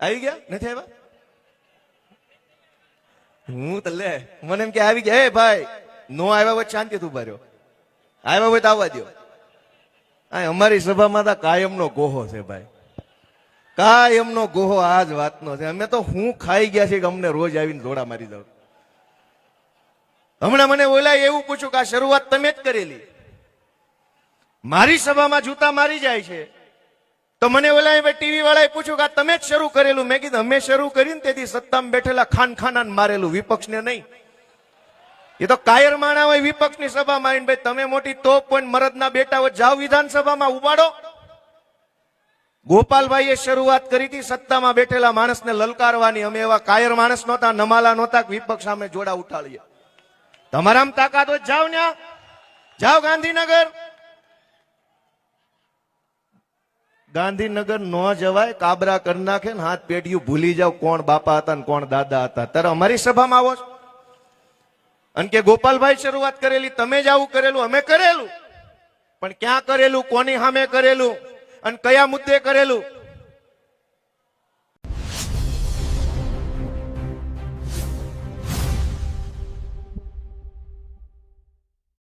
આવી ગયા નથી આવ્યા? હું તો લે મને એમ કે આવી ગયા. એ ભાઈ નો આવ્યા હોય શાંતિ તું ઉભા રહ્યો, આવ્યા હોય તો આવવા દો. અમારી સભામાં તો કાયમનો ગોહો છે ભાઈ, કાયમનો ગોહો આ જ વાતનો છે. અમે તો હું ખાઈ ગયા છે કે અમને રોજ આવીને જોડા મારી દઉં. હમણાં મને ઓલા એવું પૂછ્યું કે આ શરૂઆત તમે જ કરેલી. મારી સભામાં જૂતા મારી જાય છે તો મને ઓલા ટીવી વાળાએ પૂછ્યું કે આ તમે જ શરૂ કરેલું. મેં કીધું અમે શરૂ કરીને તેથી સત્તામાં બેઠેલા ખાનખાના મારેલું, વિપક્ષને નહીં. એ તો કાયર માણા હોય વિપક્ષની સભામાં આવીને ભાઈ તમે મોટી તોપ પણ મરદના બેટા હોય જાઓ વિધાનસભામાં ઉપાડો. ગોપાલભાઈએ શરૂઆત કરી હતી સત્તામાં બેઠેલા માણસને લલકારવાની. અમે એવા કાયર માણસ નહોતા, નમાલા નહોતા વિપક્ષ સામે જોડા ઉઠાડીએ. તમારામાં તાકાત હોય જાઓ ને, જાઓ ગાંધીનગર. ગાંધીનગર ન જવાય, કાબરા કરી નાખે ને હાથ પેઢીયું ભૂલી જાવ કોણ બાપા હતા ને કોણ દાદા હતા. ત્યારે અમારી સભામાં આવો છો અને કે ગોપાલભાઈ શરૂઆત કરેલી, તમે જ આવું કરેલું. અમે કરેલું પણ ક્યાં કરેલું, કોની સામે કરેલું અને કયા મુદ્દે કરેલું?